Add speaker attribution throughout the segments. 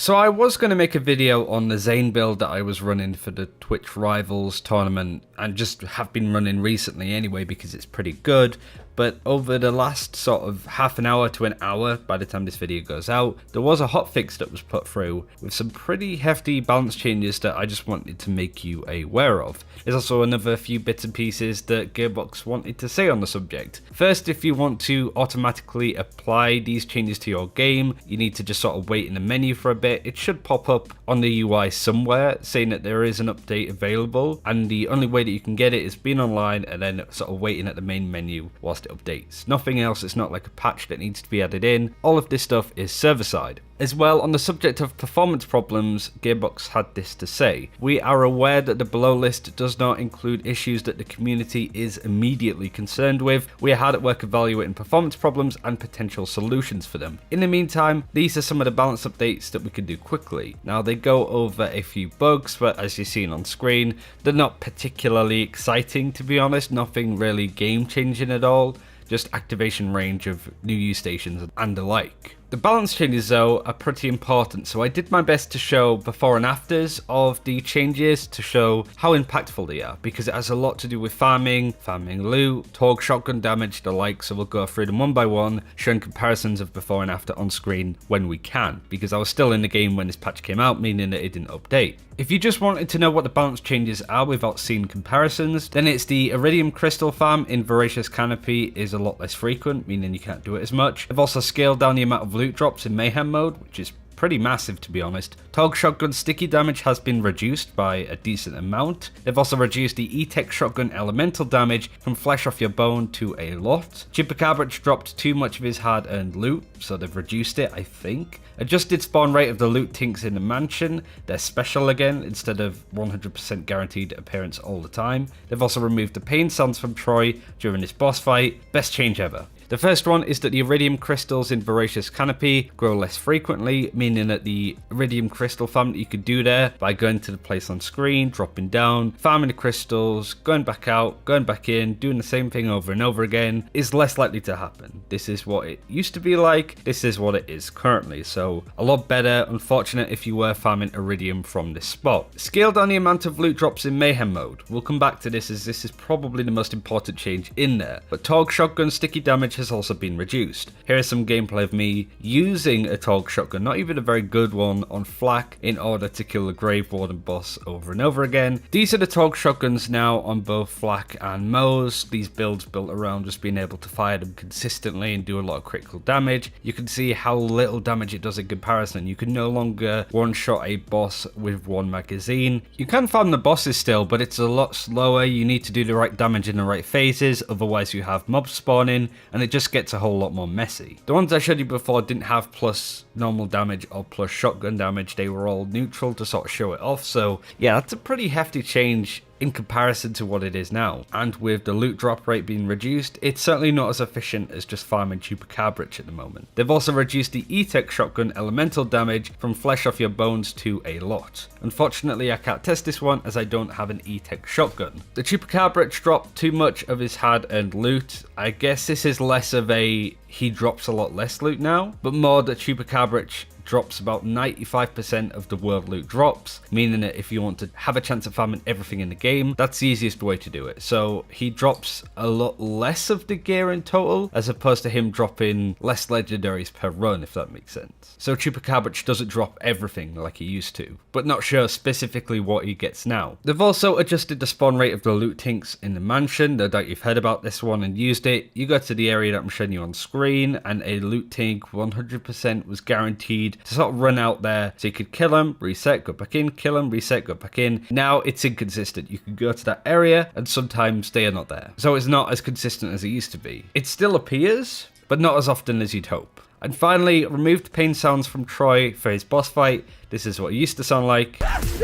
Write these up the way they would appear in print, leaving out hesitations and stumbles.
Speaker 1: So I was going to make a video on the Zane build that I was running for the Twitch Rivals tournament, and just have been running recently anyway because it's pretty good. But over the last sort of half an hour to an hour by the time this video goes out, there was a hotfix that was put through with some pretty hefty balance changes that I just wanted to make you aware of. There's also another few bits and pieces that Gearbox wanted to say on the subject. First, if you want to automatically apply these changes to your game, you need to just sort of wait in the menu for a bit. It should pop up on the UI somewhere saying that there is an update available, and the only way that you can get it is being online and then sort of waiting at the main menu whilst it updates. Nothing else. It's not like a patch that needs to be added in. All of this stuff is server side. As well, on the subject of performance problems, Gearbox had this to say: "We are aware that the below list does not include issues that the community is immediately concerned with. We are hard at work evaluating performance problems and potential solutions for them. In the meantime, these are some of the balance updates that we can do quickly." Now, they go over a few bugs, but as you've seen on screen, they're not particularly exciting, to be honest. Nothing really game changing at all. Just activation range of new use stations and the like. The balance changes though are pretty important, so I did my best to show before and afters of the changes to show how impactful they are, because it has a lot to do with farming loot, Torgue shotgun damage, the like, so we'll go through them one by one, showing comparisons of before and after on screen when we can, because I was still in the game when this patch came out, meaning that it didn't update. If you just wanted to know what the balance changes are without seeing comparisons, then it's the Iridium Crystal farm in Voracious Canopy is a lot less frequent, meaning you can't do it as much. I've also scaled down the amount of loot drops in Mayhem mode, which is pretty massive to be honest. Torgue shotgun sticky damage has been reduced by a decent amount. They've also reduced the E-Tech shotgun elemental damage from flesh off your bone to a lot. Chupacabra dropped too much of his hard-earned loot, so they've reduced it, I think. Adjusted spawn rate of the loot tinks in the mansion. They're special again, instead of 100% guaranteed appearance all the time. They've also removed the pain sounds from Troy during this boss fight. Best change ever. The first one is that the Iridium crystals in Voracious Canopy grow less frequently, meaning that the Iridium crystal farm that you could do there by going to the place on screen, dropping down, farming the crystals, going back out, going back in, doing the same thing over and over again, is less likely to happen. This is what it used to be like, this is what it is currently, so a lot better. Unfortunate if you were farming Iridium from this spot. Scale down the amount of loot drops in Mayhem mode. We'll come back to this, as this is probably the most important change in there, but Torgue shotgun sticky damage has also been reduced. Here is some gameplay of me using a Torgue shotgun, not even a very good one, on Flak in order to kill the Grave Warden boss over and over again. These are the Torgue shotguns now on both Flak and Moze. These builds built around just being able to fire them consistently and do a lot of critical damage. You can see how little damage it does in comparison. You can no longer one-shot a boss with one magazine. You can farm the bosses still, but it's a lot slower. You need to do the right damage in the right phases, otherwise you have mobs spawning, and it just gets a whole lot more messy. The ones I showed you before didn't have plus normal damage or plus shotgun damage. They were all neutral to sort of show it off. So yeah, that's a pretty hefty change in comparison to what it is now. And with the loot drop rate being reduced, it's certainly not as efficient as just farming Chupacabra at the moment. They've also reduced the E-Tech shotgun elemental damage from flesh off your bones to a lot. Unfortunately, I can't test this one as I don't have an E-Tech shotgun. The Chupacabra dropped too much of his hard-earned loot. I guess this is less of a he drops a lot less loot now, but more that Chupacabra drops about 95% of the world loot drops, meaning that if you want to have a chance of farming everything in the game, that's the easiest way to do it. So he drops a lot less of the gear in total, as opposed to him dropping less legendaries per run, if that makes sense. So Chupacabra doesn't drop everything like he used to, but not sure specifically what he gets now. They've also adjusted the spawn rate of the loot tinks in the mansion. No doubt you've heard about this one and used it. You go to the area that I'm showing you on screen, and a loot tink 100% was guaranteed to sort of run out there, so you could kill him, reset, go back in, kill him, reset, go back in. Now it's inconsistent. You can go to that area and sometimes they are not there. So it's not as consistent as it used to be. It still appears, but not as often as you'd hope. And finally, removed pain sounds from Troy for his boss fight. This is what it used to sound like.
Speaker 2: Let's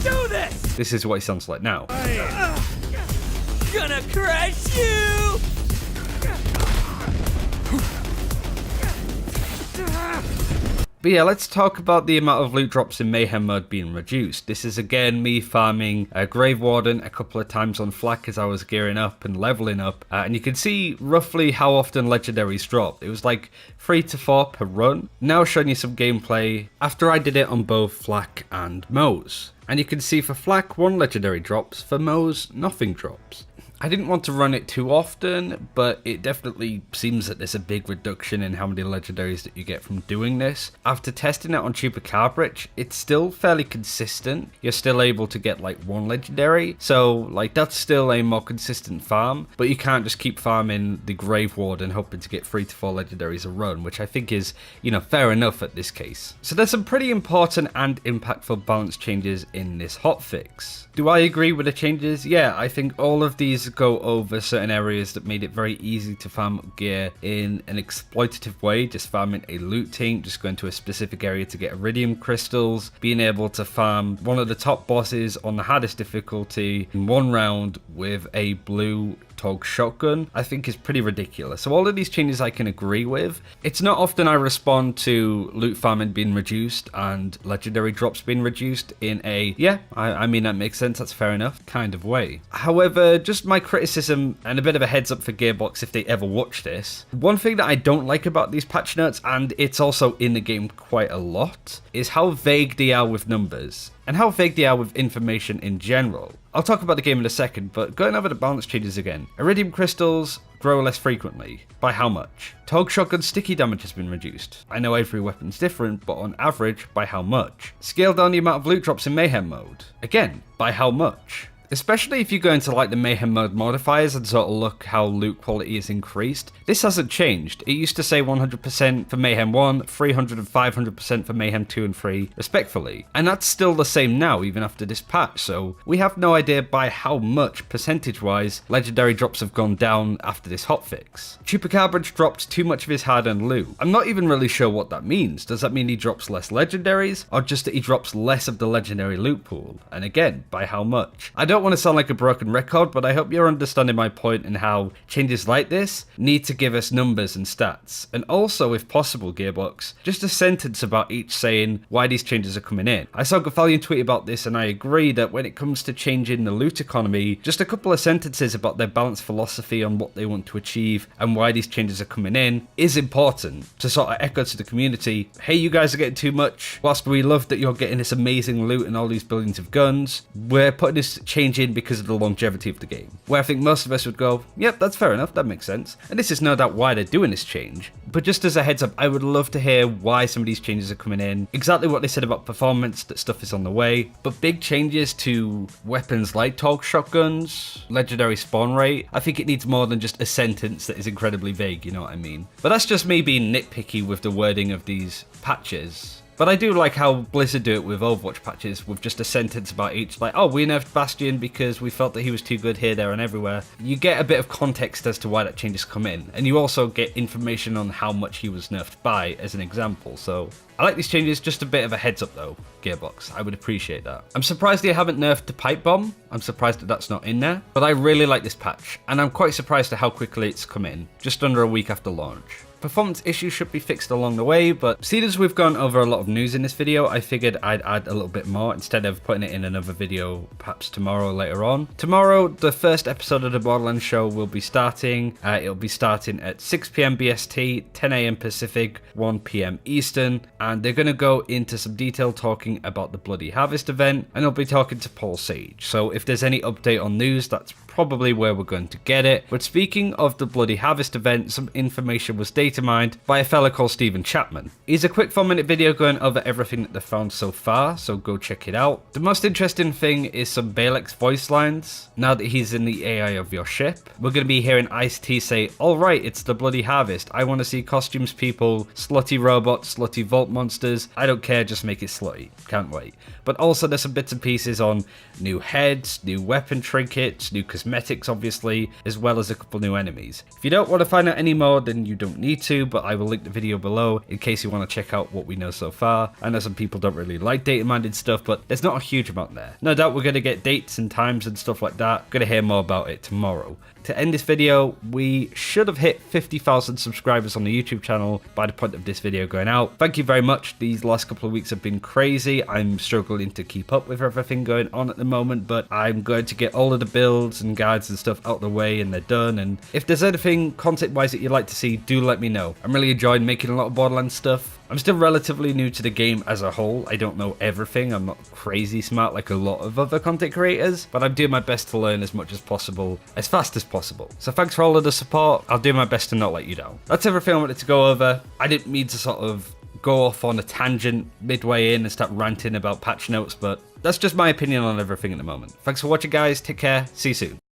Speaker 2: do this!
Speaker 1: This is what he sounds like now.
Speaker 2: Gonna crush you!
Speaker 1: But yeah, let's talk about the amount of loot drops in Mayhem mode being reduced. This is again me farming a Grave Warden a couple of times on Flak as I was gearing up and leveling up, and you can see roughly how often legendaries drop. It was like 3 to 4 per run. Now showing you some gameplay after I did it on both Flak and Moze. And you can see for Flak, 1 legendary drops, for Moze, nothing drops. I didn't want to run it too often, but it definitely seems that there's a big reduction in how many legendaries that you get from doing this. After testing it on Chupacabra, it's still fairly consistent. You're still able to get like 1 legendary, so like that's still a more consistent farm, but you can't just keep farming the Grave Warden hoping to get 3 to 4 legendaries a run, which I think is, you know, fair enough at this case. So there's some pretty important and impactful balance changes in this hotfix. Do I agree with the changes? Yeah, I think all of these go over certain areas that made it very easy to farm gear in an exploitative way, just farming a loot tank, just going to a specific area to get iridium crystals, being able to farm one of the top bosses on the hardest difficulty in 1 round with a blue Tog shotgun, I think is pretty ridiculous. So all of these changes I can agree with. It's not often I respond to loot farming being reduced and legendary drops being reduced in a, yeah, I mean that makes sense, that's fair enough, kind of way. However, just my criticism and a bit of a heads up for Gearbox if they ever watch this. One thing that I don't like about these patch notes, and it's also in the game quite a lot, is how vague they are with numbers and how vague they are with information in general. I'll talk about the game in a second, but going over the balance changes again. Iridium crystals grow less frequently. By how much? Tog shotgun sticky damage has been reduced. I know every weapon's different, but on average, by how much? Scale down the amount of loot drops in Mayhem mode. Again, by how much? Especially if you go into like the Mayhem mode modifiers and sort of look how loot quality is increased. This hasn't changed. It used to say 100% for Mayhem 1, 300 and 500% for Mayhem 2 and 3, respectfully. And that's still the same now, even after this patch, so we have no idea by how much, percentage-wise, legendary drops have gone down after this hotfix. Chupacabra dropped too much of his hard-earned loot. I'm not even really sure what that means. Does that mean he drops less legendaries, or just that he drops less of the legendary loot pool? And again, by how much? I don't want to sound like a broken record, but I hope you're understanding my point in how changes like this need to give us numbers and stats. And also, if possible, Gearbox, just a sentence about each saying why these changes are coming in. I saw Gafalion tweet about this, and I agree that when it comes to changing the loot economy, just a couple of sentences about their balanced philosophy on what they want to achieve and why these changes are coming in is important to sort of echo to the community, hey, you guys are getting too much. Whilst we love that you're getting this amazing loot and all these billions of guns, we're putting this change in because of the longevity of the game. Where I think most of us would go, yep, that's fair enough, that makes sense. And this is no doubt why they're doing this change. But just as a heads up, I would love to hear why some of these changes are coming in, exactly what they said about performance, that stuff is on the way, but big changes to weapons like Tog shotguns, legendary spawn rate, I think it needs more than just a sentence that is incredibly vague, you know what I mean? But that's just me being nitpicky with the wording of these patches. But I do like how Blizzard do it with Overwatch patches, with just a sentence about each, like, oh, we nerfed Bastion because we felt that he was too good here, there, and everywhere. You get a bit of context as to why that change has come in, and you also get information on how much he was nerfed by, as an example, so I like these changes, just a bit of a heads up though, Gearbox, I would appreciate that. I'm surprised they haven't nerfed the pipe bomb, I'm surprised that that's not in there, but I really like this patch, and I'm quite surprised at how quickly it's come in, just under a week after launch. Performance issues should be fixed along the way, but seeing as we've gone over a lot of news in this video, I figured I'd add a little bit more instead of putting it in another video perhaps tomorrow or later on. Tomorrow, the first episode of the Borderlands show will be starting. It'll be starting at 6 PM BST, 10 AM Pacific, 1 PM Eastern, and they're going to go into some detail talking about the Bloody Harvest event, and they'll be talking to Paul Sage. So if there's any update on news, that's probably where we're going to get it. But speaking of the Bloody Harvest event, some information was data mined by a fella called Stephen Chapman. He's a quick 4-minute video going over everything that they've found so far, so go check it out. The most interesting thing is some Balex voice lines. Now that he's in the AI of your ship, we're going to be hearing Ice-T say, alright, it's the Bloody Harvest. I want to see costumes, people, slutty robots, slutty vault monsters. I don't care, just make it slutty. Can't wait. But also there's some bits and pieces on new heads, new weapon trinkets, new cosmetics obviously, as well as a couple new enemies. If you don't want to find out any more, then you don't need to, but I will link the video below in case you want to check out what we know so far. I know some people don't really like data minded stuff, but there's not a huge amount there. No doubt we're going to get dates and times and stuff like that. Going to hear more about it tomorrow. To end this video, we should have hit 50,000 subscribers on the YouTube channel by the point of this video going out. Thank you very much. These last couple of weeks have been crazy. I'm struggling to keep up with everything going on at the moment, but I'm going to get all of the builds and guides and stuff out the way and they're done. And if there's anything content-wise that you'd like to see, do let me know. I'm really enjoying making a lot of Borderlands stuff. I'm still relatively new to the game as a whole. I don't know everything. I'm not crazy smart like a lot of other content creators, but I'm doing my best to learn as much as possible, as fast as possible. So thanks for all of the support. I'll do my best to not let you down. That's everything I wanted to go over. I didn't mean to sort of go off on a tangent midway in and start ranting about patch notes, but that's just my opinion on everything at the moment. Thanks for watching, guys. Take care. See you soon.